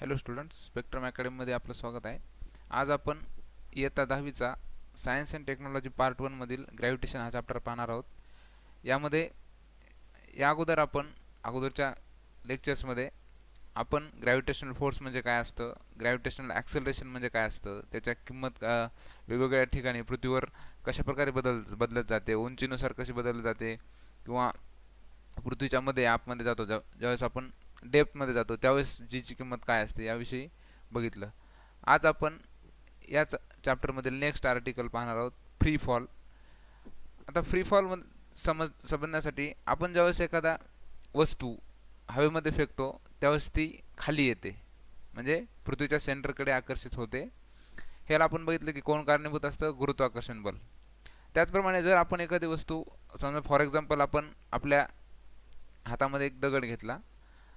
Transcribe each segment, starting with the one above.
Hello students, spectrum अकॅडमीमध्ये आपलं स्वागत आहे. आज आपण इयत्ता 10वीचा सायन्स अँड टेक्नॉलॉजी पार्ट 1 मधील ग्रॅव्हिटेशन हा चॅप्टर पाहणार आहोत. यामध्ये या अगोदर आपण अगोदरच्या लेक्चर्समध्ये आपण ग्रॅव्हिटेशनल फोर्स म्हणजे काय असतं, ग्रॅव्हिटेशनल ॲक्सेलरेशन म्हणजे काय असतं, त्याच्या किंमत वेगवेगळ्या ठिकाणी पृथ्वीवर कशा प्रकारे बदलत जाते, उंचीनुसार कशी बदलत जाते, किंवा पृथ्वीच्या मध्ये आतमध्ये जातो ज्यावेळेस आपण डेप्थमध्ये जातो त्यावेळेस जीची किंमत काय असते याविषयी बघितलं. आज आपण याच चॅप्टरमधील नेक्स्ट आर्टिकल पाहणार आहोत, फ्री फॉल. आता फ्री फॉल समजण्यासाठी आपण ज्यावेळेस एखादा वस्तू हवेमध्ये फेकतो त्यावेळेस ती खाली येते, म्हणजे पृथ्वीच्या सेंटरकडे आकर्षित होते. ह्याला आपण बघितलं की कोण कारणीभूत असतं, गुरुत्वाकर्षण बल. त्याचप्रमाणे जर आपण एखादी वस्तू, समजा फॉर एक्झाम्पल आपण आपल्या हातामध्ये एक दगड घेतला,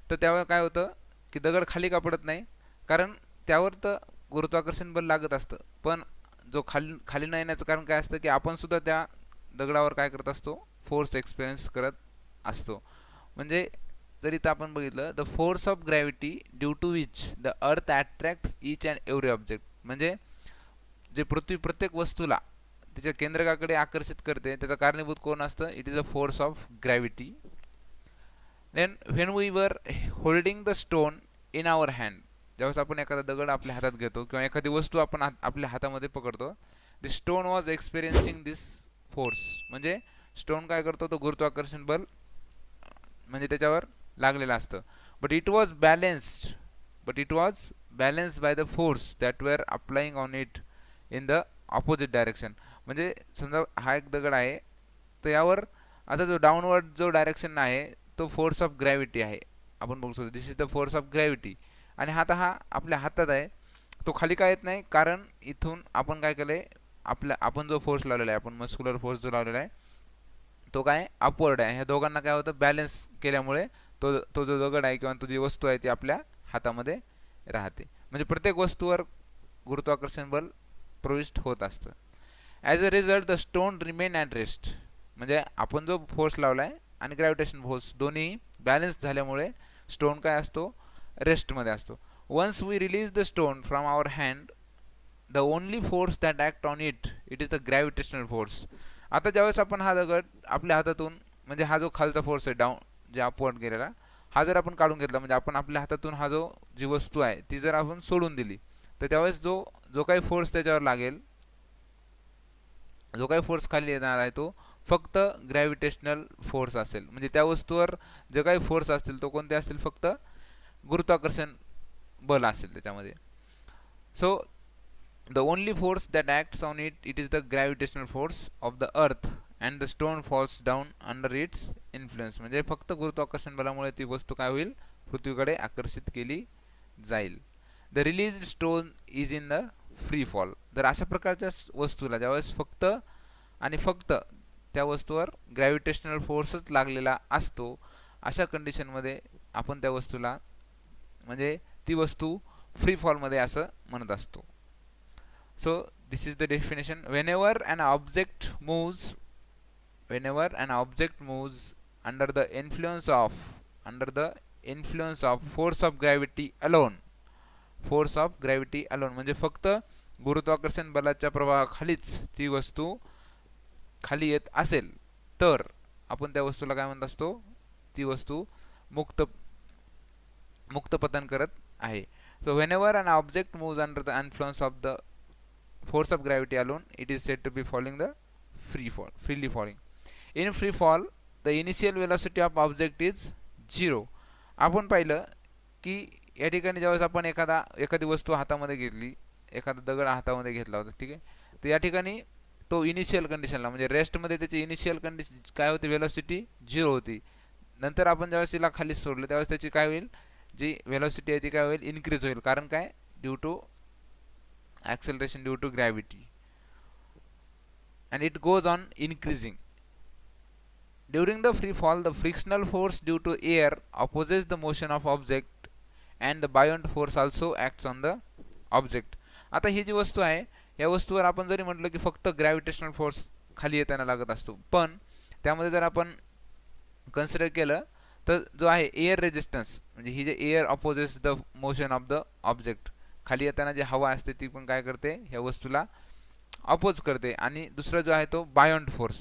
तर त्यावेळेला काय होतं की दगड खाली का पडत नाही, कारण त्यावर तर गुरुत्वाकर्षण बल लागत असतं, पण जो खाली न येण्याचं कारण काय असतं की आपण सुद्धा त्या दगडावर काय करत असतो, फोर्स एक्सपिरियन्स करत असतो. म्हणजे जर इथं आपण बघितलं, the force of gravity due to which the earth attracts each and every object, म्हणजे जे पृथ्वी प्रत्येक वस्तूला त्याच्या केंद्रकाकडे आकर्षित करते त्याचा कारणीभूत कोण असतं, it is a force of gravity. Then when we were holding the stone in our hand, ज्यावेळेस आपण एखादा दगड आपल्या हातात घेतो किंवा एखादी वस्तू आपण आपल्या हातामध्ये पकडतो, the stone was experiencing this force, म्हणजे स्टोन काय करतो, तो गुरुत्वाकर्षण बल म्हणजे त्याच्यावर लागलेलं असतं. But it was balanced by the force that वर applying on it in the opposite direction. म्हणजे समजा हा एक दगड आहे, तर यावर आता जो डाऊनवर्ड जो डायरेक्शन आहे तो फोर्स ऑफ ग्रॅव्हिटी आहे. आपण बघू शकतो this is the force of gravity. आणि हा आपल्या हातात आहे, तो खाली का येत नाही, कारण इथून आपण काय केलंय, आपण जो फोर्स लावलेला आहे, आपण मस्क्युलर फोर्स जो लावलेला आहे तो काय अपवर्ड आहे. ह्या दोघांना काय होतं, बॅलन्स केल्यामुळे तो जो दगड आहे किंवा तो जी वस्तू आहे ती आपल्या हातामध्ये राहते. म्हणजे प्रत्येक वस्तूवर गुरुत्वाकर्षण बल प्रविष्ट होत असतं. As a result the stone remain at rest, म्हणजे आपण जो फोर्स लावलाय आणि ग्रॅव्हिटेशन फोर्स दोन्ही बॅलन्स झाल्यामुळे स्टोन काय असतो, रेस्टमध्ये असतो. Once we release the stone from our hand the only force that act on it is the gravitational force. आता ज्यावेळेस आपण हा दगड आपल्या हातातून, म्हणजे हा जो खालचा फोर्स आहे डाऊन जे अपवर्ड गेलेला, हा जर आपण काढून घेतला, म्हणजे आपण आपल्या हातातून हा जी वस्तू आहे ती जर आपण सोडून दिली, तर त्यावेळेस जो काही फोर्स त्याच्यावर लागेल, जो काही फोर्स खाली येणार आहे तो फक्त ग्रॅव्हिटेशनल फोर्स असेल. म्हणजे त्या वस्तूवर जे काही फोर्स असतील तो कोणते असतील, फक्त गुरुत्वाकर्षण बल असेल त्याच्यामध्ये. So the only force that acts on it is the gravitational force of the earth and the stone falls down under its influence. म्हणजे फक्त गुरुत्वाकर्षण बलामुळे ती वस्तू काय होईल, पृथ्वीकडे आकर्षित केली जाईल. The released stone is in the free fall. तर अशा प्रकारच्या वस्तूला ज्यावेळेस फक्त आणि फक्त त्या वस्तूवर ग्रॅव्हिटेशनल फोर्सच लागलेला असतो, अशा कंडिशनमध्ये आपण त्या वस्तूला, म्हणजे ती वस्तू फ्री फॉलमध्ये असं म्हणत असतो. So this is the definition. Whenever an object moves under the influence of force of gravity alone, म्हणजे फक्त गुरुत्वाकर्षण बलाच्या प्रभावाखालीच ती वस्तू खाली येत असेल तर आपण त्या वस्तूला काय म्हणत असतो, ती वस्तू मुक्त पतन करत आहे. So whenever an object moves under the influence of the force of gravity alone, it is said to be freely falling. In free fall, the initial velocity of object is 0. आपण पाहिलं की या ठिकाणी ज्यावेळेस आपण एखादी वस्तू हातामध्ये घेतली, एखादा दगड हातामध्ये घेतला होता, ठीक आहे, तर या ठिकाणी तो इनिशियल कंडिशनला, म्हणजे रेस्टमध्ये त्याची इनिशियल कंडिशन काय होती, वेलोसिटी 0 होती. नंतर आपण ज्यावेळेस तिला खाली सोडलं त्यावेळेस त्याची काय होईल, जी वेलोसिटी आहे ती काय होईल, इन्क्रीज होईल. कारण काय, due to acceleration due to gravity, and it goes on increasing. During the free fall, the frictional force due to air opposes the motion of object and the buoyant force also acts on the object. आता ही जी वस्तू आहे या वस्तूवर आपण जरी म्हटलं की फक्त ग्रॅव्हिटेशनल फोर्स खाली येताना लागत असतो, पण त्यामध्ये जर आपण कन्सिडर केलं तर जो आहे एअर रेजिस्टन्स, म्हणजे ही जे air opposes the motion of the object, खाली येताना जे हवा असते ती पण काय करते, ह्या वस्तूला अपोज करते. आणि दुसरा जो आहे तो बायोंट फोर्स,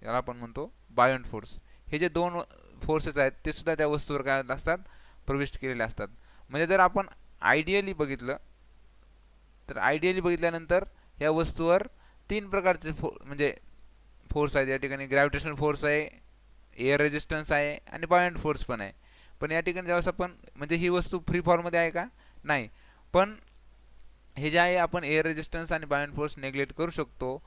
याला आपण म्हणतो बायोंट फोर्स. हे जे दोन फोर्सेस आहेत ते सुद्धा त्या वस्तूवर काय असतात, प्रविष्ट केलेले असतात. म्हणजे जर आपण आयडियली बघितलं तर आयडियली बघितल्यानंतर या वस्तूवर तीन प्रकारचे म्हणजे फोर्स आहेत. या ठिकाणी ग्रॅव्हिटेशनल फोर्स आहे, एअर रेजिस्टन्स आहे आणि बायोंट फोर्स पण आहे. पण या ठिकाणी ज्यावेळेस आपण, म्हणजे ही वस्तू फ्री फॉलमध्ये आहे का, नाही, पण हे जे आहे आपण एअर रेजिस्टन्स आणि बायोंट फोर्स नेग्लेक्ट करू शकतो.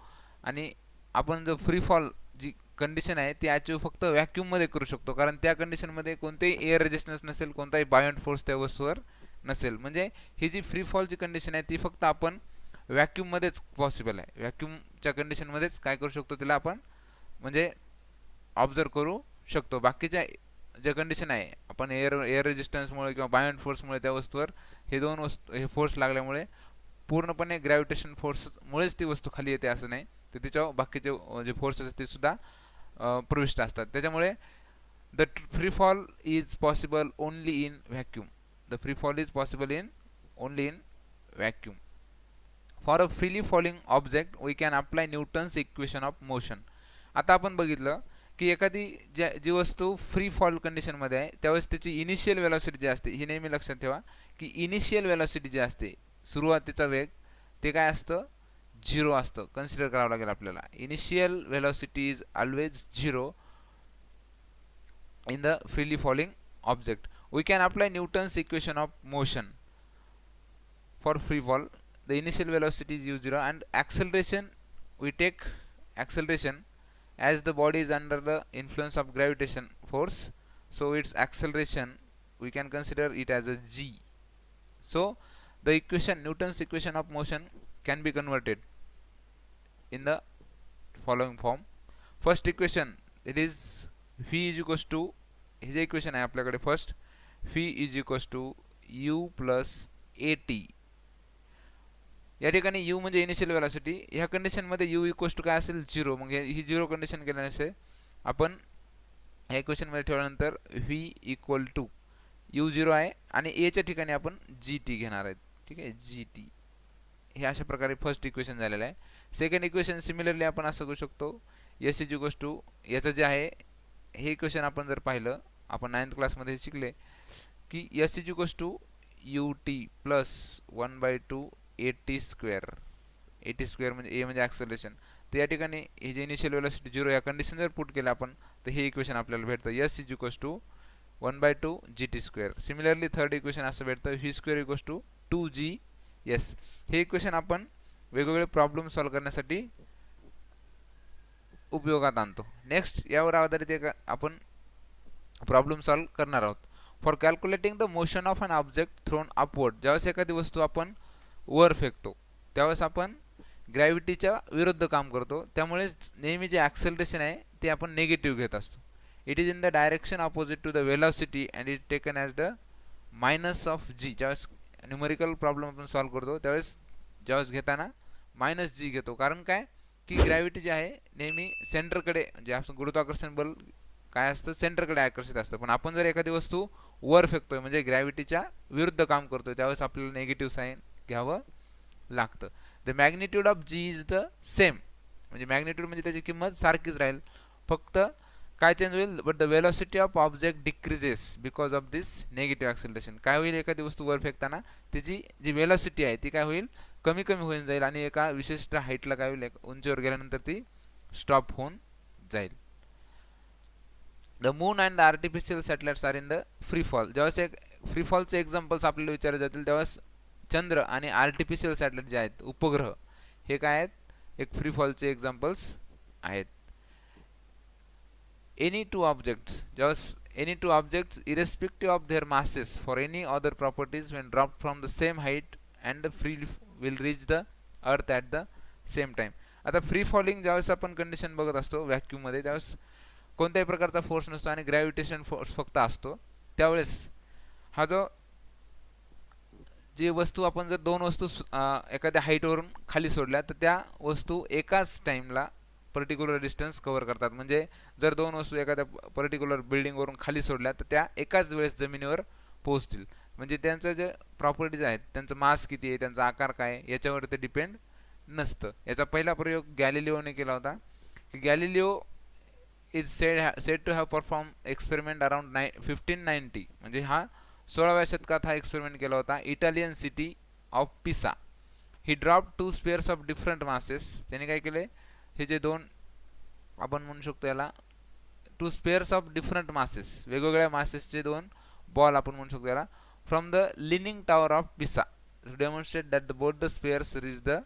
आणि आपण जो फ्री फॉल जी कंडिशन आहे ती अचीव फक्त व्हॅक्यूममध्ये करू शकतो, कारण त्या कंडिशनमध्ये कोणतेही एअर रेजिस्टन्स नसेल, कोणताही बायोंट फोर्स त्या वस्तूवर नसेल. म्हणजे ही जी फ्री फॉलची कंडिशन आहे ती फक्त आपण व्हॅक्यूममध्येच पॉसिबल आहे. व्हॅक्यूमच्या कंडिशनमध्येच काय करू शकतो, तिला आपण म्हणजे ऑब्झर्व करू शकतो. बाकीच्या जे कंडिशन आहे आपण एअर रेजिस्टन्समुळे किंवा बायोंट फोर्समुळे त्या वस्तूवर हे दोन हे फोर्स लागल्यामुळे पूर्णपणे ग्रॅव्हिटेशन फोर्समुळेच ती वस्तू खाली येते असं नाही, तर तिच्यावर बाकीचे जे फोर्सेस ते सुद्धा प्रविष्ट असतात. त्याच्यामुळे the free fall is possible only in vacuum. The free fall is possible in only in vacuum. For a freely falling object we can apply Newton's equation of motion. आता आपण बघितलं की एखादी जी वस्तू फ्री फॉल कंडिशनमध्ये आहे त्यावेळेस त्याची इनिशियल वेलॉसिटी जी असते, ही नेहमी लक्षात ठेवा की इनिशियल वेलॉसिटी जी असते, सुरुवातीचा वेग, ते काय असतं, झिरो असतं. कन्सिडर करावं लागेल आपल्याला. Initial velocity is always zero in the freely falling object. We can apply Newton's equation of motion for free fall. The initial velocity is u0 and acceleration, we take acceleration as the body is under the influence of gravitation force, so its acceleration we can consider it as a g. So the equation, Newton's equation of motion, can be converted in the following form. First equation, it is v is equals to, हे जे equation आहे आपल्याकडे first, v is equals to u plus at. या ठिकाणी u म्हणजे initial velocity, ह्या कंडिशनमध्ये u equals to काय असेल, झिरो. मग ही झिरो कंडिशन केल्यानंतर आपण ह्या इक्वेशनमध्ये ठेवल्यानंतर v equal to u zero आहे आणि a च्या ठिकाणी आपण gt घेणार आहेत. ठीक आहे, gt. हे अशा प्रकारे फर्स्ट इक्वेशन झालेलं आहे. सेकंड इक्वेशन सिमिलरली आपण असं करू शकतो, s इज इक्वल्स टू, याचं जे आहे हे इक्वेशन आपण जर पाहिलं, आपण 9th क्लासमध्ये शिकले की s is equals to ut plus 1/2 at square. at square म्हणजे a म्हणजे ॲक्सेलरेशन. तर या ठिकाणी हे जे इनिशियल वेलोसिटी झिरो या कंडिशन जर पुट केलं आपण, तर हे इक्वेशन आपल्याला भेटतं, s is equals to 1/2 gt square. Similarly third equation असं भेटतं, v square equals to 2gs. हे इक्वेशन आपण वेगवेगळे प्रॉब्लेम सॉल्व्ह करण्यासाठी उपयोगात आणतो. नेक्स्ट यावर आधारित एक आपण प्रॉब्लेम सॉल्व्ह करणार आहोत. For calculating the motion of an object thrown upward. ज्यावेळेस एखादी वस्तू आपण वर फेकतो त्यावेळेस आपण ग्रॅव्हिटीच्या विरुद्ध काम करतो, त्यामुळे नेहमी जे ॲक्सेलरेशन आहे ते आपण निगेटिव्ह घेत असतो. It is in the direction opposite to the velocity and it taken as the minus of G. ज्यावेळेस न्यूमेरिकल प्रॉब्लेम आपण सॉल्व्ह करतो त्यावेळेस ज्यावेळेस घेताना मायनस जी घेतो, कारण काय की ग्रॅव्हिटी जी आहे नेहमी सेंटरकडे, म्हणजे आपण गुरुत्वाकर्षण बल काय असतं, सेंटरकडे आकर्षित असतं. पण आपण जर एखादी वस्तू वर फेकतोय म्हणजे ग्रॅव्हिटीच्या विरुद्ध काम करतोय, त्यावेळेस आपल्याला नेगेटिव्ह साईन घ्यावं लागतं. The magnitude of G is the same, म्हणजे मॅग्निट्यूड म्हणजे त्याची किंमत सारखीच राहील, फक्त काय चेंज होईल, but the velocity of object decreases because of this negative acceleration. काय होईल, एखादी वस्तू वर फेकताना त्याची जी वेलॉसिटी आहे ती काय होईल, कमी कमी होऊन जाईल आणि एका विशिष्ट हाईटला काय होईल, उंचीवर गेल्यानंतर ती स्टॉप होऊन जाईल. The moon and the artificial satellites are in the free fall. ज्यावेळेस एक फ्री फॉलचे एक्झाम्पल्स आपल्याला विचारले जातील त्यावेळेस चंद्र आणि आर्टिफिशियल सॅटेलाइट जे आहेत, उपग्रह, हे काय आहेत, एक फ्री फॉलचे एक्झाम्पल्स आहेत. एनी टू ऑब्जेक्ट्स, ज्यावेळेस any two objects irrespective of their masses for any other properties when drop from the same height and free will reach the earth at the same time. आता free falling ज्यावेळेस आपण condition बघत असतो व्हॅक्यूममध्ये, त्यावेळेस कोणत्याही प्रकारचा फोर्स नसतो आणि ग्रॅव्हिटेशन फोर्स फक्त असतो. त्यावेळेस हा जो जी वस्तू आपण जर दोन वस्तू एखाद्या हाईटवरून खाली सोडल्या तर त्या वस्तू एकाच टाईमला पर्टिक्युलर डिस्टन्स कव्हर करतात. म्हणजे जर दोन वस्तू एखाद्या पर्टिक्युलर बिल्डिंगवरून खाली सोडल्या तर त्या एकाच वेळेस जमिनीवर पोहोचतील. म्हणजे त्यांचं जे प्रॉपर्टीज आहेत, त्यांचं मास किती आहे, त्यांचा आकार काय आहे, याच्यावर ते डिपेंड नसतं. याचा पहिला प्रयोग गॅलिलिओने केला होता. Galileo is said to have perform experiment around 1590. म्हणजे हा 16व्या शतकात हा एक्सपेरिमेंट केला होता Italian city of Pisa. He drop two spheres of different masses. त्याने काय केले, हे जे दोन आपण म्हणू शकतो याला two spheres of different masses, वेगवेगळ्या मासेसचे दोन बॉल आपण म्हणू शकतो याला, from the leaning tower of Pisa to demonstrate that both the spheres reach the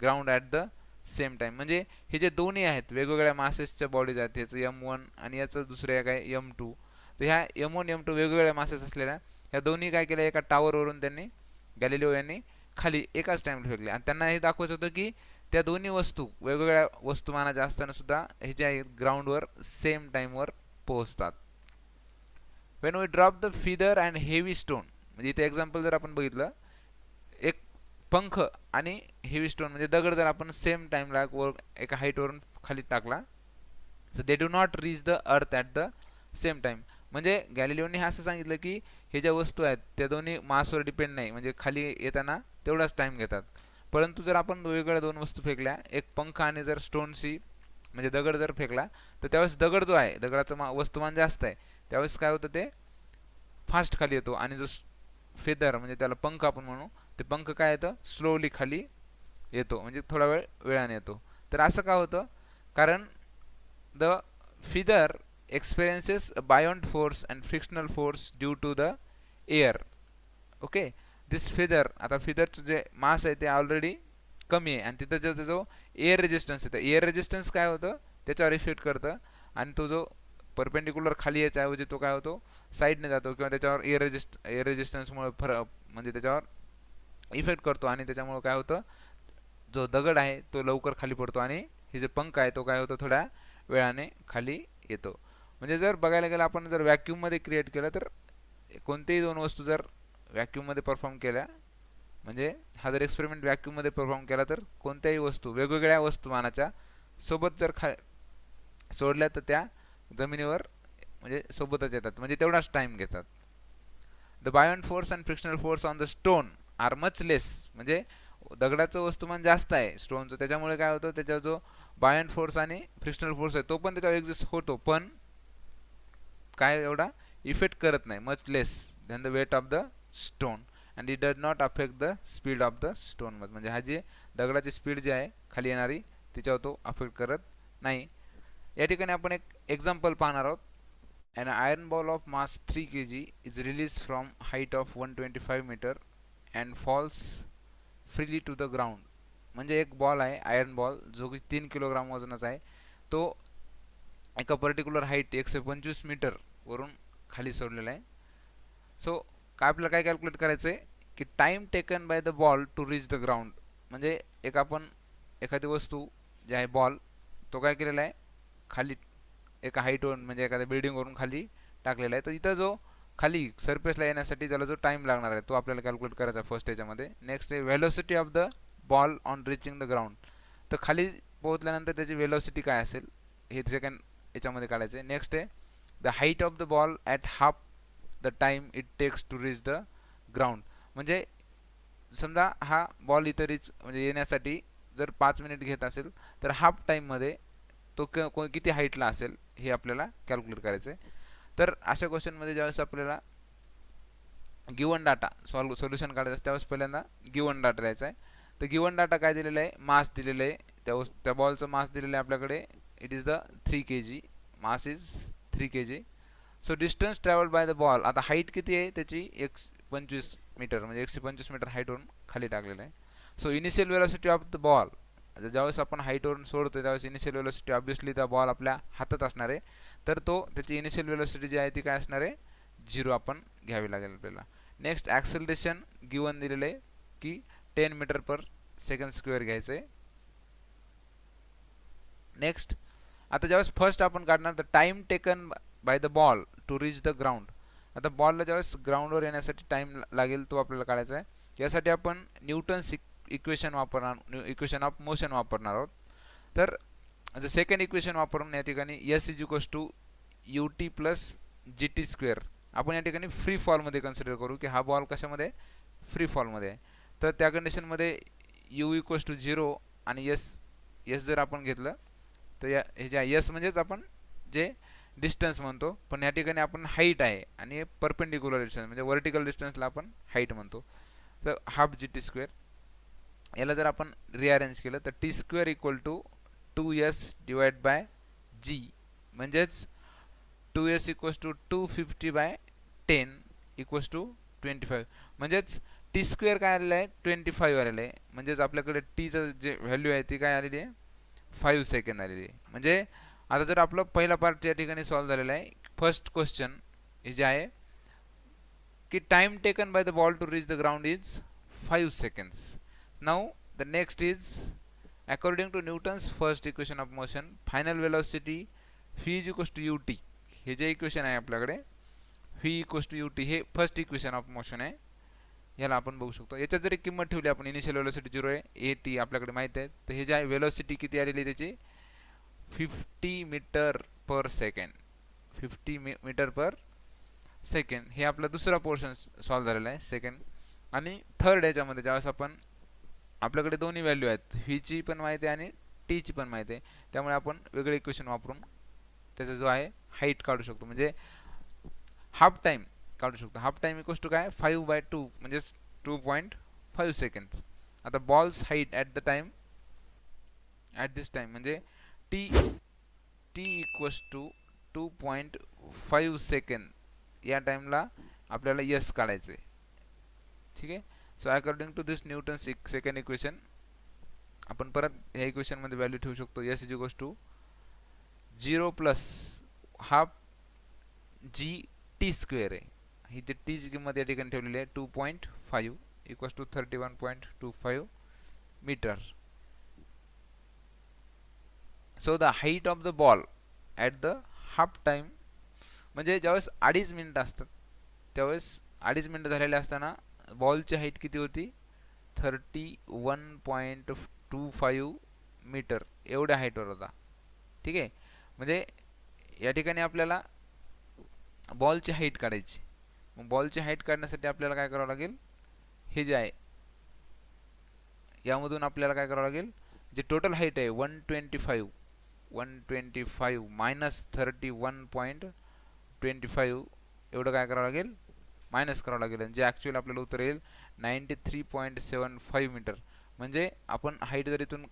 ground at the same time. म्हणजे हे जे दोन्ही आहेत वेगवेगळ्या मासेसच्या बॉडीज आहेत, याचं M1 आणि याचं दुसरं काय M2. तर ह्या M1 M2 वेगवेगळ्या मासेस असलेल्या ह्या दोन्ही काय केल्या, एका टावरवरून त्यांनी गॅलिलिओ यांनी खाली एकाच टाइमला फेकले. आणि त्यांना हे दाखवायचं होतं की त्या दोन्ही वस्तू वेगवेगळ्या वस्तुमानाच्या असताना सुद्धा हे जे आहेत ग्राउंडवर सेम टाइमवर पोहोचतात. When we drop the feather and heavy stone, म्हणजे इथे एक्झाम्पल जर आपण बघितलं, एक पंख आणि हेवी स्टोन म्हणजे दगड जर आपण सेम टाइमला एका हाईटवरून खाली टाकला, so they do not reach the earth at the same time. म्हणजे गॅलिलिओने असं सांगितलं की हे ज्या वस्तू आहेत त्या दोन्ही मासवर डिपेंड नाही, म्हणजे खाली येताना तेवढाच टाइम घेतात. परंतु जर आपण वेगवेगळ्या दोन वस्तू फेकल्या, एक पंख आणि जर स्टोनशी म्हणजे दगड जर फेकला, तर त्यावेळेस दगड जो आहे, दगडाचं वस्तुमान जास्त आहे, त्यावेळेस काय होतं, ते फास्ट खाली येतो. आणि जो फेदर म्हणजे त्याला पंख आपण म्हणू, ते पंख काय येतं, स्लोली खाली येतो, म्हणजे थोडा वेळाने येतो. तर असं का होतं, कारण the feather experiences a buoyant force and frictional force due to the air. Okay, this feather, आता फिदरचं जे मास आहे ते ऑलरेडी कमी आहे आणि तिथं जो एअर रेजिस्टन्स आहे, एअर रेजिस्टन्स काय होतं त्याच्यावर इफेक्ट करतं. आणि तो जो परपेंडिक्युलर खाली यायच्या ऐवजी तो काय होतो, साईडने जातो, किंवा त्याच्यावर एअर रेजिस्टन्समुळे फरक म्हणजे त्याच्यावर इफेक्ट करतो. आणि त्याच्यामुळे काय होतं, जो दगड आहे तो लवकर खाली पडतो आणि हे जे पंख आहे तो काय होतो, थोड्या वेळाने खाली येतो. म्हणजे जर बघायला गेलं आपण, जर व्हॅक्यूममध्ये क्रिएट केलं, तर कोणत्याही दोन वस्तू जर व्हॅक्यूममध्ये परफॉर्म केल्या, म्हणजे हा जर एक्सपेरिमेंट व्हॅक्यूममध्ये परफॉर्म केला, तर कोणत्याही वस्तू वेगवेगळ्या वस्तुमानाच्या सोबत जर सोडल्या तर त्या जमिनीवर म्हणजे सोबतच येतात, म्हणजे तेवढाच टाइम घेतात. The buoyant force and frictional force on the stone are much less. म्हणजे दगडाचं वस्तुमान जास्त आहे स्टोनचं, त्याच्यामुळे काय होतं, त्याचा जो बायोंट फोर्स आणि फ्रिक्शनल फोर्स आहे तो पण त्याच्यावर एक्झिस्ट होतो, पण काय एवढा इफेक्ट करत नाही, much less than the weight of the stone and it does not affect the speed of the stone. म्हणजे हा जे दगडाची स्पीड जी आहे खाली येणारी तिच्यावर तो अफेक्ट करत नाही. या ठिकाणी आपण एक एक्झाम्पल पाहणार आहोत. An iron ball of mass 3 kg is released from height of 125 meter and falls freely to the ground. म्हणजे एक बॉल आहे आयर्न बॉल जो की 3 किलोग्राम वजनाचा आहे, तो एका पर्टिक्युलर हाईट 125 मीटर वरून खाली सोडलेला आहे. सो काय आपल्याला काय कॅल्क्युलेट करायचं आहे की time taken by the ball to reach the ground. म्हणजे एक आपण एखादी वस्तू जी आहे बॉल तो काय केलेला आहे, खाली एका हाईटवरून म्हणजे एखाद्या बिल्डिंगवरून खाली टाकलेला आहे. तर इथं जो खाली सरफेसला येण्यासाठी त्याला जो टाइम लागणार आहे तो आपल्याला कॅल्क्युलेट करायचा फर्स्ट याच्यामध्ये. नेक्स्ट आहे velocity of the ball on reaching the ground. तर खाली पोहोचल्यानंतर त्याची व्हेलोसिटी काय असेल हे सेकंड याच्यामध्ये काढायचं आहे. नेक्स्ट आहे the height of the ball at half the time it takes to reach the ground. म्हणजे समजा हा बॉल इथं रीच म्हणजे येण्यासाठी जर 5 मिनिट घेत असेल तर हाफ टाईममध्ये तो किती हाईटला असेल हे आपल्याला कॅल्क्युलेट करायचं आहे. तर अशा क्वेश्चनमध्ये ज्यावेळेस आपल्याला गिवन डाटा सोल्युशन काढायचं असतं त्यावेळेस पहिल्यांदा गिवन डाटा द्यायचा आहे. तर गिवन डाटा काय दिलेला आहे, मास दिलेलं आहे, त्या बॉलचं मास दिलेलं आहे आपल्याकडे, it is the 3 kg, mass is 3 kg. So distance travelled bye the ball, आता हाईट किती आहे त्याची 125 मीटर म्हणजे 125 मीटर हाईटवरून खाली टाकलेलं आहे. So initial velocity of the ball, ज्यावेळेस आपण हाईटवरून सोडतो त्यावेळेस इनिशियल वेलोसिटी ऑब्वियसली त्या बॉल आपल्या हातात असणार आहे, तर तो त्याची इनिशियल वेलोसिटी जी आहे ती काय असणार आहे, 0 आपण घ्यावी लागेल आपल्याला. नेक्स्ट ॲक्सेलरेशन गिवन दिलेलं आहे की 10 मीटर पर सेकंड स्क्वेअर घ्यायचं आहे. नेक्स्ट आता ज्यावेळेस फर्स्ट आपण काढणार तर time taken by the ball to reach the ground. आता बॉलला ज्यावेळेस ग्राउंडवर येण्यासाठी टाइम लागेल तो आपल्याला काढायचा आहे. यासाठी आपण न्यूटन्स इक्वेशन ऑफ मोशन वापरणार आहोत. तर जर सेकंड इक्वेशन वापरून या ठिकाणी s is equals to u t plus g t square आपण या ठिकाणी फ्री फॉलमध्ये कन्सिडर करू की हा बॉल कशामध्ये फ्री फॉलमध्ये आहे. तर त्या कंडिशनमध्ये यू इक्वल्स टू 0 आणि एस जर आपण घेतलं तर हे जे एस म्हणजेच आपण जे डिस्टन्स म्हणतो, पण या ठिकाणी आपण हाईट आहे आणि परपेंडिक्युलर डिस्टन्स म्हणजे वर्टिकल डिस्टन्सला आपण हाईट म्हणतो. तर हाफ जी टी स्क्वेअर याला जर आपण रिअरेंज केलं तर T square equal to 2s divide by G म्हणजेच 2s equals to 250 by 10 equals to 25 म्हणजेच टी स्क्वेअर काय आलेलं आहे 25 आलेलं आहे. म्हणजेच आपल्याकडे टीचं जे व्हॅल्यू आहे ती काय आलेली आहे 5 सेकंद आलेली आहे. म्हणजे आता जर आपलं पहिला पार्ट या ठिकाणी सॉल्व्ह झालेला आहे. फर्स्ट क्वेश्चन हे जे आहे की time taken by the ball to reach the ground is 5 seconds. Now the next is according to Newton's first equation of motion final velocity v is equals to ut. हे जे equation आहे आपल्याकडे v equals to ut हे first equation of motion आहे. याला आपण बघू शकतो. याच्यात जर एक किंमत ठेवली आपण इनिशियल वेलोसिटी 0 आहे at आपल्याकडे माहित आहे. तर हे जे आहे वेलोसिटी किती आलेली आहे त्याची 50 मीटर पर सेकंड 50 मीटर पर सेकंड. हे आपला दुसरा पोर्शन सॉल्व्ह झालेला आहे सेकंड. आणि थर्ड याच्यामध्ये ज्यावेळेस आपण आपल्याकडे दोन्ही व्हॅल्यू आहेत व्ही ची पण माहिती आहे आणि टी ची पण माहिती आहे, त्यामुळे आपण वेगळे इक्वेशन वापरून त्याचा जो आहे हाईट काढू शकतो म्हणजे हाफ टाइम काढू शकतो. हाफ टाइम इक्वल्स टू काय 5/2 म्हणजे 2.5 सेकंड्स. आता ball's height at the time at this time म्हणजे टी इक्वल्स टू 2.5 सेकंड या टाइमला आपल्याला यस काढायचं आहे. ठीक आहे. So according to this Newton second equation आपण परत ह्या इक्वेशन मध्ये व्हॅल्यू ठेवू शकतो. S is equals to 0 plus half g t square आहे. ही जी टी ची किंमत या ठिकाणी ठेवलेली आहे 2.5 equals to 31.25 meter. So the height of the ball at the half time म्हणजे ज्यावेळेस 2.5 मिनिटं असतात त्यावेळेस 2.5 मिनिटं झालेले असताना बॉलची हाईट किती होती 31.25 मीटर एवढ्या हाईटवर होता. ठीक आहे. म्हणजे या ठिकाणी आपल्याला बॉलची हाईट काढायची. मग बॉलची हाईट काढण्यासाठी आपल्याला काय करावं लागेल हे जे आहे यामधून आपल्याला काय करावं लागेल जे टोटल हाईट आहे 125 मायनस 31.25 एवढं काय करावं लागेल मायनस करावं लागेल. जे ॲक्च्युअल आपल्याला उत्तर येईल 93.75 मीटर. म्हणजे आपण हाईट जर इथून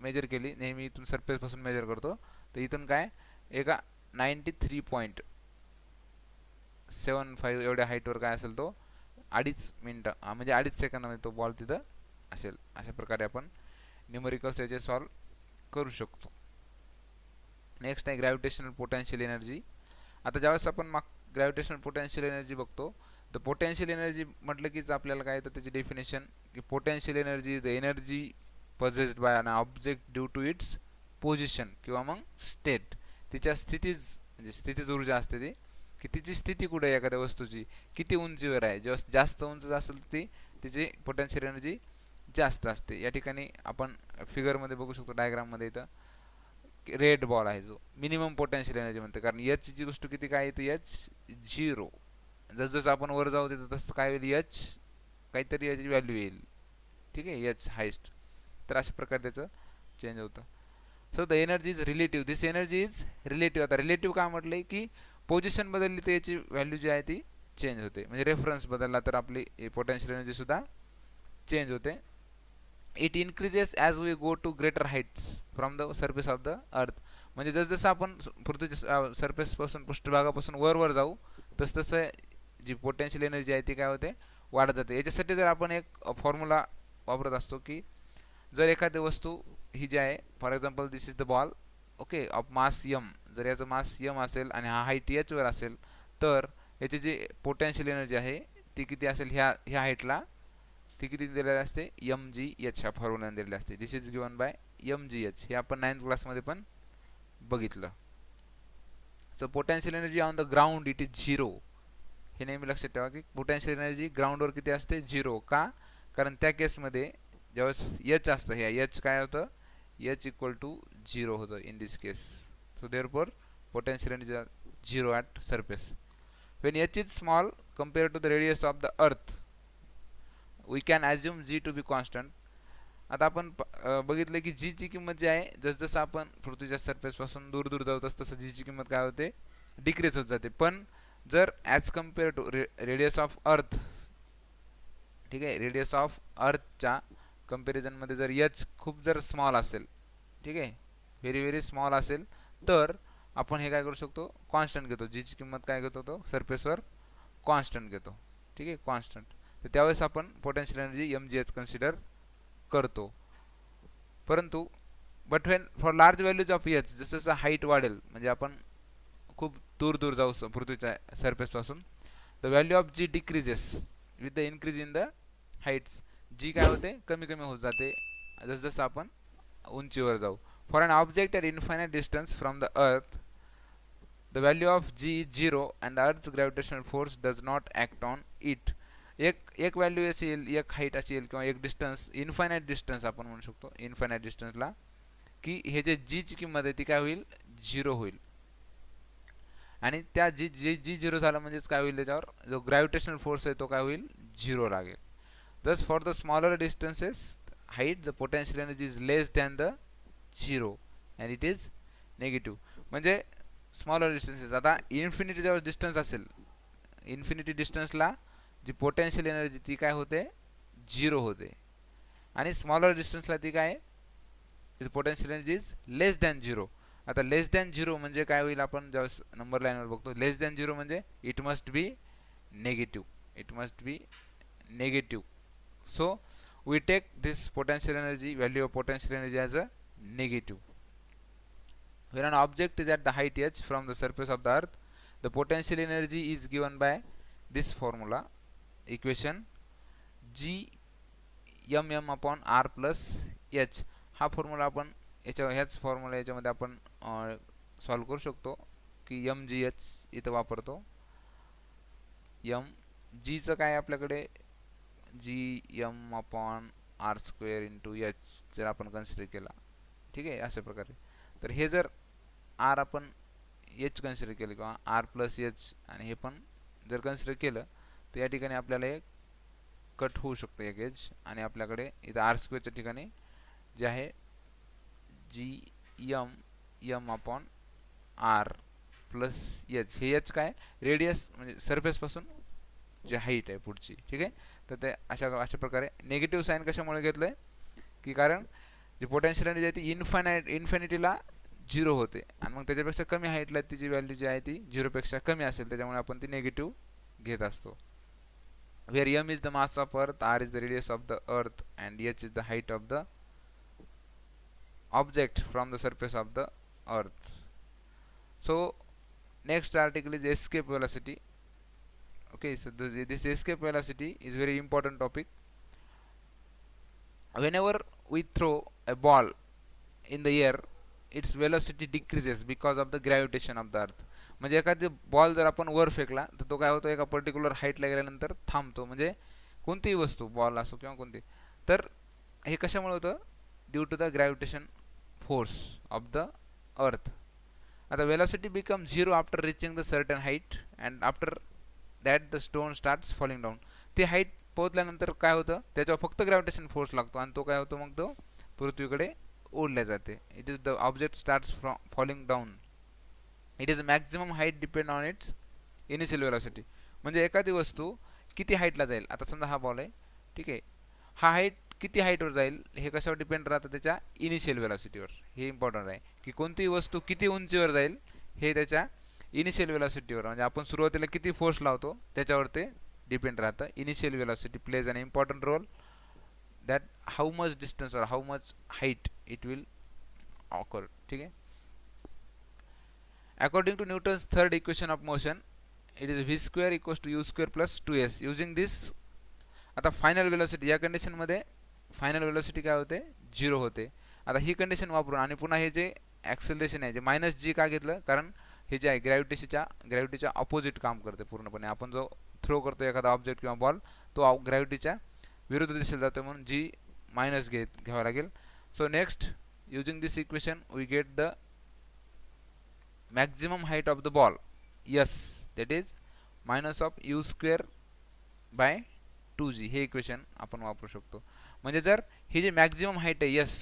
मेजर केली नेहमी इथून सरफेसपासून मेजर करतो तर इथून काय एका 93.75 एवढ्या हाईटवर काय असेल तो 2.5 मिनिटं म्हणजे 2.5 सेकंदामध्ये तो बॉल तिथं असेल. अशा प्रकारे आपण न्यूमेरिकल्स याचे सॉल्व करू शकतो. नेक्स्ट आहे ग्रॅव्हिटेशनल पोटेन्शियल एनर्जी. आता ज्यावेळेस आपण ग्रॅव्हिटेशनल पोटेन्शियल एनर्जी बघतो तर पोटेन्शियल एनर्जी म्हटलं कीच आपल्याला काय येतं त्याची डेफिनेशन की potential energy is the energy possessed by an object due to its position किंवा मग स्टेट तिच्या स्थितीज ऊर्जा असते ती की तिची स्थिती कुठे आहे एखाद्या वस्तूची किती उंचीवर आहे. जेव्हा जास्त उंच असेल ती तिची पोटेन्शियल एनर्जी जास्त असते. या ठिकाणी आपण फिगरमध्ये बघू शकतो डायग्राममध्ये इथं रेड बॉल आहे जो मिनिमम पोटेन्शियल एनर्जी म्हणते कारण एच ची गोष्ट किती काय येते एच 0. जसं आपण वर जाऊ तिथं तसं काय होईल एच काहीतरी याची व्हॅल्यू येईल. ठीक आहे एच हायस्ट. तर अशा प्रकारे त्याचं चेंज होतं. So the energy is relative this energy is relative. आता रिलेटिव्ह काय म्हटलंय की पोझिशन बदलली तर याची व्हॅल्यू जी आहे ती चेंज होते म्हणजे रेफरन्स बदलला तर आपली पोटेन्शियल एनर्जी सुद्धा चेंज होते. It increases as we go to greater heights from the surface of the earth. म्हणजे जसं आपण पृथ्वीच्या सरफेसपासून पृष्ठभागापासून वर जाऊ तसं जी पोटेन्शियल एनर्जी आहे ती काय होते वाढत जाते. याच्यासाठी जर आपण एक फॉर्म्युला वापरत असतो की जर एखादी वस्तू ही जी आहे for example this is the ball okay of mass m जर याचं मास यम असेल आणि हा हाईट एच वर असेल तर याची जी पोटेन्शियल एनर्जी आहे ती किती असेल ह्या हाईटला ती किती दिलेली असते एम जी एच ह्या फॉर्म्युलाने दिलेली असते. This is given by M G H. हे आपण 9th क्लासमध्ये पण बघितलं. So potential energy on the ground it is 0. हे नेहमी लक्षात ठेवा की पोटेन्शियल एनर्जी ग्राउंडवर किती असते 0 का कारण त्या केसमध्ये ज्यावेळेस एच असतं हे एच काय होतं h equal to 0 होतं in this case. So therefore potential energy is 0 at surface. When h is small compared to the radius of the earth, we can assume g to be constant. आता आपण बघितलं की g ची किंमत जी आहे जसजसं आपण पृथ्वीच्या सरफेस पासून दूर दूर जाऊ तसं g ची किंमत काय होते डिक्रीज होत जाते. पण जर as compare to radius of earth, ठीक आहे, रेडियस ऑफ अर्थच्या कंपॅरिझनमध्ये जर h खूप जर स्मॉल असेल, ठीक आहे, व्हेरी व्हेरी स्मॉल असेल, तर आपण हे काय करू शकतो कॉन्स्टंट घेतो. जी ची किंमत काय घेतो तो सरफेसवर कॉन्स्टंट घेतो, ठीक आहे, कॉन्स्टंट. तर त्यावेळेस आपण पोटेन्शियल एनर्जी mgh कन्सिडर करतो. परंतु but Wien for large values of H, जसं जसं हाईट वाढेल म्हणजे आपण खूप दूर दूर जाऊ पृथ्वीच्या सरफेस पासून, the value of G decreases with the increase in the heights. G काय होते कमी कमी होत जाते जसं जसं आपण उंचीवर जाऊ. For an object at infinite distance from the earth, the value of G is 0 and earth's gravitational force does not act on it. एक व्हॅल्यू अशी येईल, एक हाईट अशी येईल किंवा एक डिस्टन्स, इन्फायनाइट डिस्टन्स आपण म्हणू शकतो, इन्फायनाइट डिस्टन्सला, की हे जे जी ची किंमत आहे ती काय होईल 0 होईल. आणि त्या जी 0 झालं म्हणजेच काय होईल त्याच्यावर जो ग्रॅव्हिटेशनल फोर्स आहे तो काय होईल 0 लागेल. Thus for the smaller distances height the potential energy is less than the 0 and it is negative. म्हणजे स्मॉलर डिस्टन्सेस, आता इन्फिनिटी जवळ डिस्टन्स असेल, इन्फिनिटी डिस्टन्सला जी पोटेन्शियल एनर्जी ती काय होते 0 होते. आणि स्मॉलर डिस्टन्सला ती काय potential energy is less than 0. आता लेस दॅन 0 म्हणजे काय होईल आपण जेव्हा नंबर लाईनवर बघतो लेस दॅन 0 म्हणजे it must be negative, it must be negative. So we take this potential energy, value of potential energy, as a negative. When an object is at the height h from the surface of the earth, the potential energy is given by this formula, equation g mm upon r plus h. हा formula आपण ह्याच formula याच्यामध्ये आपण solve करू शकतो की mgh इथं वापरतो. g चं काय आपल्याकडे G M upon R square into H जर आपण कन्सिडर केला, ठीक आहे, अशा प्रकारे. तर हे जर आर आपण एच कन्सिडर केलं किंवा आर प्लस एच आणि हे पण जर कन्सिडर केलं तर या ठिकाणी आपल्याला एक कट होऊ शकतं एक एज, आणि आपल्याकडे इथं आर स्क्वेअरच्या ठिकाणी जे आहे G M upon R plus H, हे एच काय रेडियस म्हणजे सरफेसपासून जे हाईट आहे पुढची, ठीक आहे. तर ते अशा प्रकारे नेगेटिव्ह साईन कशामुळे घेतलंय की कारण जी पोटेन्शियल एनर्जी आहे ती इन्फिनिटीला 0 होते आणि मग त्याच्यापेक्षा कमी हाईटला तिची व्हॅल्यू जी आहे ती 0 पेक्षा कमी असेल, त्याच्यामुळे आपण ती नेगेटिव्ह घेत असतो. Where m is the mass of earth, r is the radius of the earth and h is the height of the object from the surface of the earth. So next article is escape velocity. Okay, so this escape velocity is very important topic. Whenever we throw a ball in the air, its velocity decreases because of the gravitation of the earth. म्हणजे एखादी ball जर आपण वर फेकला तर तो काय होतो एका पर्टिक्युलर हाईटला गेल्यानंतर थांबतो. म्हणजे कोणतीही वस्तू, बॉल असो किंवा कोणती, तर हे कशामुळे होतं due to the gravitation force of the earth. आता velocity become 0 after reaching the certain height and after that the stone starts falling down. ते हाईट पोहोचल्यानंतर काय होतं त्याच्यावर फक्त ग्रॅव्हिटेशन फोर्स लागतो आणि तो काय होतो मग तो पृथ्वीकडे ओढल्या जाते. It is the object starts from falling down. It is maximum height depend on it's initial velocity. म्हणजे एखादी वस्तू किती हाईटला जाईल, आता समजा हा बॉल आहे, ठीक आहे, हा हाईट किती हाईटवर जाईल हे कशावर डिपेंड राहतं त्याच्या इनिशियल वेलोसिटीवर. हे इम्पॉर्टंट आहे की कोणतीही वस्तू किती उंचीवर जाईल हे त्याच्या इनिशियल वेलोसिटीवर, म्हणजे आपण सुरुवातीला किती फोर्स लावतो त्याच्यावर ते डिपेंड राहतं. Initial velocity plays an important role that how much distance और how much height it will occur, ठीक आहे. According to Newton's third equation of motion, it is V square equals to U square plus 2s. Using this, आता final velocity या कंडिशनमध्ये final velocity काय होते 0 होते. आता ही कंडिशन वापरून आणि पुन्हा हे जे ॲक्सेलरेशन आहे जे मायनस जी का घेतलं, कारण हे जे आहे ग्रॅव्हिटीच्या अपोजिट काम करते पूर्णपणे. आपण जो थ्रो करतो एखादा ऑब्जेक्ट किंवा बॉल तो ग्रॅव्हिटीच्या विरुद्ध दिशेला जातो म्हणून जी मायनस घ्यावा लागेल. So next using this equation we get the maximum height of the ball s, that is minus of u square by 2g. हे इक्वेशन आपण वापरू शकतो. म्हणजे जर ही जी मॅक्झिमम हाईट आहे s,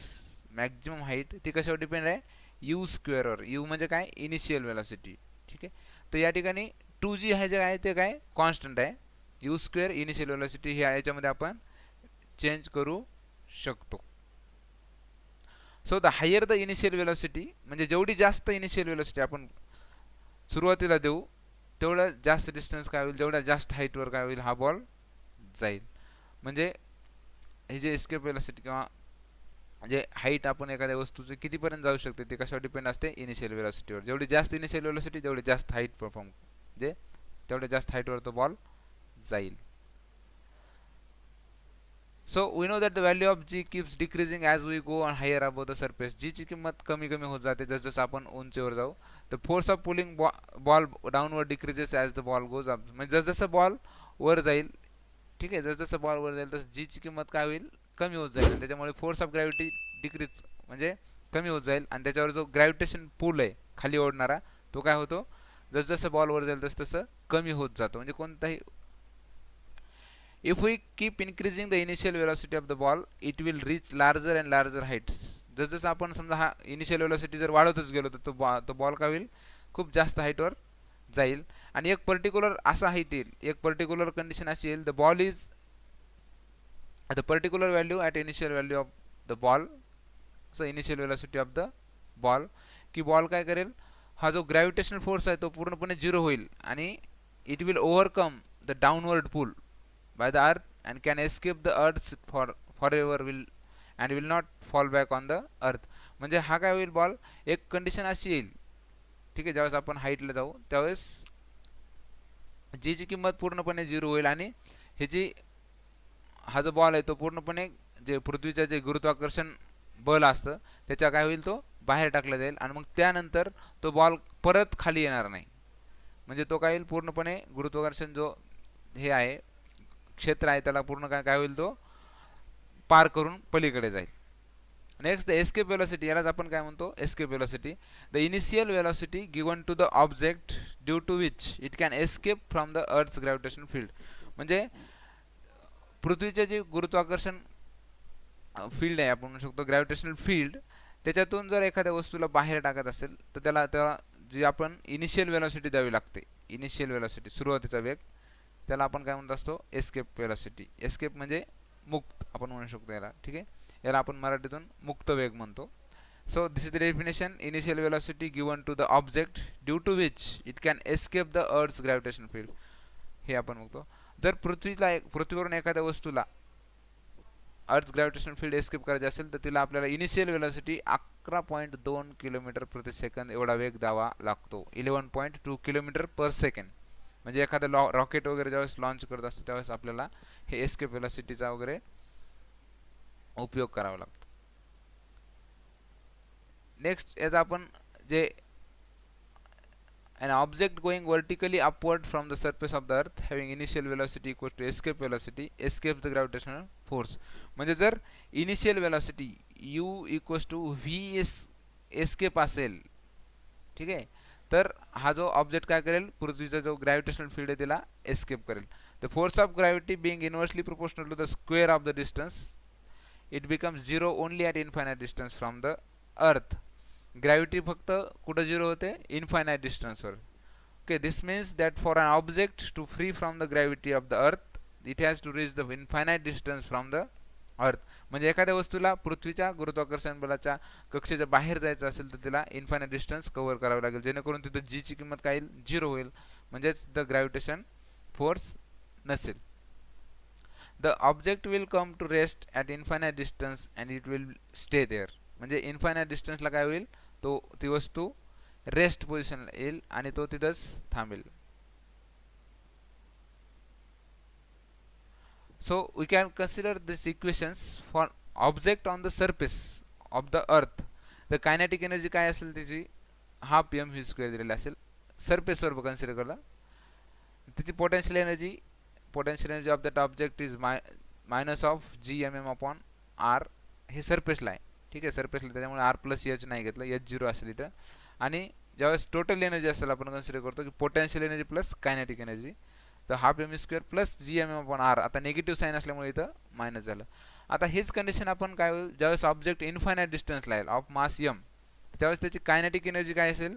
मॅक्झिमम हाईट ती कशावर डिपेंड आहे, u स्क्वेअरवर. u म्हणजे काय, इनिशियल वेलोसिटी. ठीक आहे, तर या ठिकाणी 2g हे जे आहे ते काय कॉन्स्टंट आहे. u स्क्वेअर इनिशियल वेलोसिटी हे याच्यामध्ये आपण चेंज करू शकतो. So the higher the initial velocity, म्हणजे जेवढी जास्त इनिशियल वेलोसिटी आपण सुरुवातीला देऊ तेवढा जास्त डिस्टन्स काय होईल, जेवढ्या जास्त हाईटवर काय होईल, हा बॉल जाईल. म्हणजे हे जे एस्केप वेलोसिटी किंवा जे हाईट आपण एखाद्या वस्तूचे कितीपर्यंत जाऊ शकते ते कशावर डिपेंड असते, इनिशियल वेलोसिटीवर. जेवढी जास्त इनिशियल वेलोसिटी तेवढी जास्त हाईट परफॉर्म, म्हणजे तेवढ्या जास्त हाईटवर तो बॉल जाईल. So we know that the value of g keeps decreasing as we go on higher above the surface. g ची किंमत कमी कमी होत जाते जसं आपण उंचीवर जाऊ. The force of pulling ball downward decreases as the ball goes up. म्हणजे जसं बॉल वर जाईल, ठीक आहे, जसं बॉल वर जाईल तसं g ची किंमत काय होईल, कमी होत जाईल. त्याच्यामुळे फोर्स ऑफ ग्रॅव्हिटी डिक्रीज म्हणजे कमी होत जाईल आणि त्याच्यावर जो ग्रॅव्हिटेशन पुल आहे खाली ओढणारा तो काय होतो, जसं बॉल वर जाईल तसं कमी होत जातो. म्हणजे कोणताही if we keep increasing the initial velocity of the ball it will reach larger and larger heights. जसं आपण समजा हा इनिशियल वेलोसिटी जर वाढवतच गेलो तर तो बॉल काय होईल, खूप जास्त हाईटवर जाईल. आणि एक पर्टिक्युलर असा हाईट येईल, एक पर्टिक्युलर कंडिशन अशी येईल, the ball is the particular value at initial value of the ball. So initial velocity of the ball, की बॉल काय करेल, हा जो ग्रॅव्हिटेशनल फोर्स आहे तो पूर्णपणे झिरो होईल आणि it will overcome the downward pull by the earth and can escape the earth forever and will not fall back on the earth. म्हणजे हा काय होईल, बॉल एक कंडिशन अशी येईल, ठीक आहे, ज्यावेळेस आपण हाईटला जाऊ त्यावेळेस जी ची किंमत पूर्णपणे झिरो होईल आणि हे जी हा जो बॉल आहे तो पूर्णपणे जे पृथ्वीचं जे गुरुत्वाकर्षण बल असतं त्याच्या काय होईल, तो बाहेर टाकला जाईल आणि मग त्यानंतर तो बॉल परत खाली येणार नाही. म्हणजे तो काय होईल, पूर्णपणे गुरुत्वाकर्षण जो हे आहे क्षेत्र आहे त्याला पूर्ण काय होईल, तो पार करून पलीकडे जाईल. नेक्स्ट द एस्केप वेलोसिटी, यालाच आपण काय म्हणतो, escape velocity. The initial velocity given to the object due to which it can escape from the earth's gravitation field. म्हणजे पृथ्वीचे जे गुरुत्वाकर्षण फील्ड आहे, आपण म्हणू शकतो ग्रॅव्हिटेशनल फील्ड, त्याच्यातून जर एखाद्या वस्तूला बाहेर टाकत असेल तर त्याला जी आपण इनिशियल वेलोसिटी द्यावी लागते, इनिशियल वेलोसिटी सुरुवातीचा वेग, त्याला आपण काय म्हणत असतो, एस्केप वेलोसिटी. एस्केप म्हणजे मुक्त आपण म्हणू शकतो याला, ठीक आहे, याला आपण मराठीतून मुक्त वेग म्हणतो. So this is the definition, initial velocity given to the object due to which it can escape the earth's gravitation field. हे आपण म्हणतो जर पृथ्वीवरून एखाद्या वस्तूला अर्थ्स ग्रॅव्हिटेशन फील्ड एस्केप करायचे असेल तर तिला आपल्याला इनिशियल वेलोसिटी 11.2 किलोमीटर प्रति सेकंद एवढा वेग द्यावा लागतो. 11.2 किलोमीटर पर सेकंड. म्हणजे एखादं रॉकेट वगैरे ज्यावेळेस लॉन्च करत असतो त्यावेळेस आपल्याला हे एस्केप वेलोसिटीचा वगैरे उपयोग करावा लागतो. नेक्स्ट याचा आपण जे an object going vertically upward from the surface of the earth having initial velocity equal to escape velocity escapes the gravitational force. म्हणजे जर initial velocity u equals to v escape असेल, ठीक आहे, तर हा जो ऑब्जेक्ट काय करेल, पृथ्वीचा जो ग्रॅव्हिटेशनल फील्ड आहे त्याला एस्केप करेल. The force of gravity being inversely proportional to the square of the distance it becomes zero only at infinite distance from the earth. Gravity फक्त कुठं झिरो होते, इन्फायनाइट डिस्टन्सवर. Okay, this means that for an object to free from the gravity of the earth it has to reach the infinite distance from the earth. म्हणजे एखाद्या वस्तूला पृथ्वीच्या गुरुत्वाकर्षण बलाच्या कक्षेच्या बाहेर जायचं असेल तर तिला इन्फायनाइट डिस्टन्स कव्हर करावं लागेल, जेणेकरून तिथं जी ची किंमत काय येईल, झिरो होईल, म्हणजेच द ग्रॅव्हिटेशन फोर्स नसेल. The object will come to rest at infinite distance and it will stay there. म्हणजे इन्फायनाइट डिस्टन्सला काय होईल, तो ती वस्तू रेस्ट पोझिशनला येईल आणि तो तिथंच थांबेल. So we can consider these equations for object on the surface of the earth. The kinetic energy काय असेल त्याची हाफ mv स्क्वेअर दिलेली असेल. सरफेसवर कन्सिडर करा. त्याची potential energy of that object is minus of g mm upon r. हे सरफेसला आहे, ठीक आहे सरफेसला, त्याच्यामुळे आर प्लस एच नाही घेतलं, एच झिरो असेल इथं. आणि ज्यावेळेस टोटल एनर्जी असेल आपण कन्सिडर करतो की potential energy plus kinetic energy, तर half M square plus G M M upon R. आता निगेटिव्ह साईन असल्यामुळे इथं मायनस झालं. आता हेच कंडिशन आपण काय होईल, ज्यावेळेस ऑब्जेक्ट इन्फायनाईट डिस्टन्सला येईल ऑफ मास एम, त्यावेळेस त्याची कायनेटिक एनर्जी काय असेल,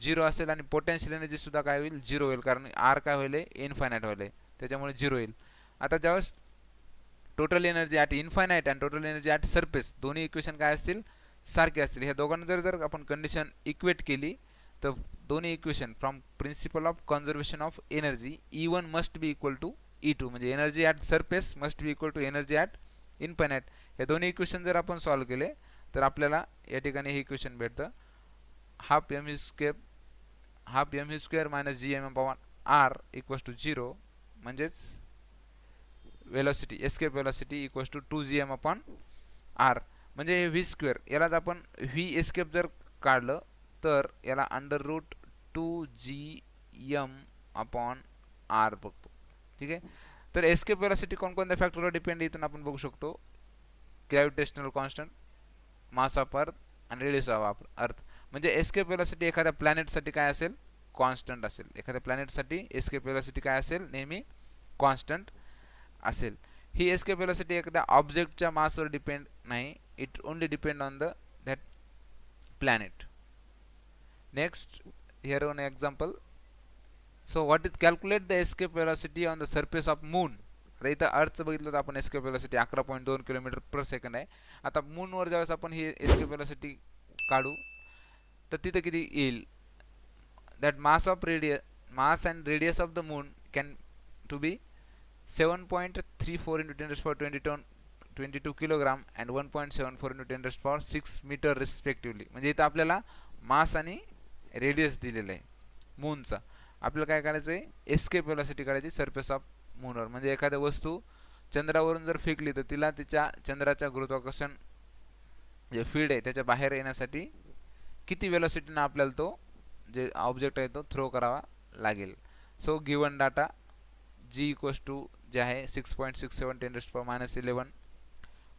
झिरो असेल, आणि पोटेन्शियल एनर्जी सुद्धा काय होईल, झिरो होईल, कारण आर काय होईल, इन्फायनाईट होईल, त्याच्यामुळे झिरो होईल. आता ज्यावेळेस टोटल एनर्जी ॲट इन्फायनाईट आणि टोटल एनर्जी ॲट सरफेस दोन्ही इक्वेशन काय असतील, सारखे असतील. ह्या दोघांना जर आपण कंडिशन इक्वेट केली तर दोन्ही equation from principle of conservation of energy E1 must be equal to E2, म्हणजे energy at surface must be equal to energy at infinite. हे दोन्ही इक्वेशन जर आपण सॉल्व्ह केले तर आपल्याला या ठिकाणी हे इक्वेशन भेटतं, half M V square minus G M M upon R equals to zero, म्हणजेच velocity escape velocity equals to 2gm upon R. म्हणजे हे व्ही स्क्वेअर, यालाच आपण व्ही एस्केप जर काढलं तर याला under route 2gm upon R बघतो. ठीक आहे, तर एस्केप वेलोसिटी कोणकोणत्या फॅक्टरवर डिपेंड इथून आपण बघू शकतो, ग्रॅव्हिटेशनल कॉन्स्टंट, मास ऑफ अर्थ आणि रेडियस ऑफ अर्थ. म्हणजे एस्केप वेलोसिटी एखाद्या प्लॅनेटसाठी काय असेल, कॉन्स्टंट असेल. एखाद्या प्लॅनेटसाठी एस्केप वेलोसिटी काय असेल, नेहमी कॉन्स्टंट असेल. ही एस्केप वेलोसिटी एखाद्या ऑब्जेक्टच्या मासवर डिपेंड नाही, it only depend on that planet. Next here on example. So what is calculate the escape velocity on the surface of moon. आता इथं अर्थचं बघितलं तर आपण एस्केप वेलोसिटी 11.2 किलोमीटर पर सेकंड आहे. आता मूनवर ज्यावेळेस आपण ही एस्केप वेलोसिटी काढू तर तिथं किती येईल, that mass and radius of the moon can to be 7.34 into 10^22 kilogram and 1.74 into 10^6 meter respectively. म्हणजे इथं आपल्याला मास आणि रेडियस दिलेलं आहे मूनचा. आपल्याला काय करायचं आहे, एस्केप वेलोसिटी काढायची सरफेस ऑफ मूनवर. म्हणजे एखाद्या वस्तू चंद्रावरून जर फेकली तर तिला तिच्या चंद्राच्या गुरुत्वाकर्षण जे फील्ड आहे त्याच्या बाहेर येण्यासाठी किती वेलोसिटीनं आपल्याला तो जे ऑब्जेक्ट आहे तो थ्रो करावा लागेल. So given data G equals to जे आहे 6.67 10^-11,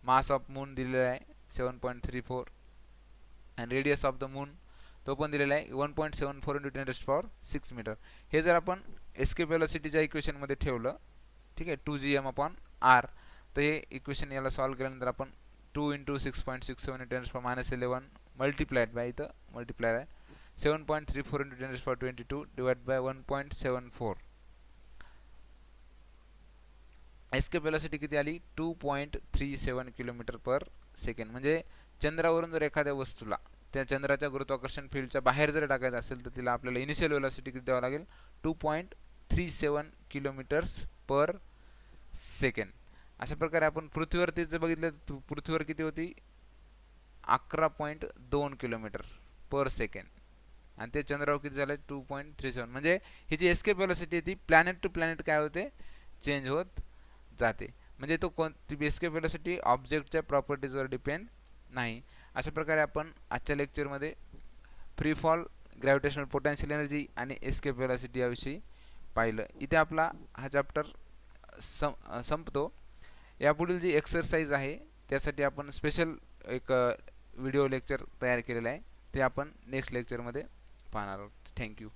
मास ऑफ मून दिलेला आहे 7.34 आणि रेडियस ऑफ द मून तो पण दिलेला आहे 1.74 into 10^6 मीटर. हे जर आपण एस्केप वेलोसिटीच्या इक्वेशनमध्ये ठेवलं, ठीक आहे, 2gm अपॉन आर, तर हे इक्वेशन याला सॉल्व्ह केल्यानंतर आपण 2 into 6.67 into 10^-11 मल्टिप्लाइड बाय, इथं मल्टिप्लायर आहे, 7.34 into 10^22 divide by 1.74. Escape velocity किती आली, 2.37 किलोमीटर पर सेकंड. म्हणजे चंद्रावरून जर एखाद्या वस्तूला त्या चंद्राच्या गुरुत्वाकर्षण फील्डच्या बाहेर जर टाकायचं असेल तर तिला आपल्याला इनिशियल वेलोसिटी किती द्यावं लागेल, 2.37 किलोमीटर्स पर सेकंड. अशा प्रकारे आपण पृथ्वीवरती जर बघितलं, पृथ्वीवर किती होती, 11.2 किलोमीटर पर सेकंड, आणि ते चंद्रावर किती झालं, 2.37. म्हणजे ही जी एस्केप वेलोसिटी आहे ती प्लॅनेट टू प्लॅनेट काय होते, चेंज होत जाते. म्हणजे तो कोणती एस्केप वेलोसिटी ऑब्जेक्टच्या प्रॉपर्टीजवर डिपेंड नाही. अशा प्रकारे आपण आजच्या लेक्चरमध्ये free fall, gravitational potential energy आणि एस्केप वेलोसिटी याविषयी पाहिलं. इथे आपला हा चॅप्टर संपतो. यापुढील जी एक्सरसाइज आहे त्यासाठी आपण स्पेशल एक व्हिडिओ लेक्चर तयार केलेला आहे, ते आपण नेक्स्ट लेक्चरमध्ये पाहणार आहोत. थँक्यू.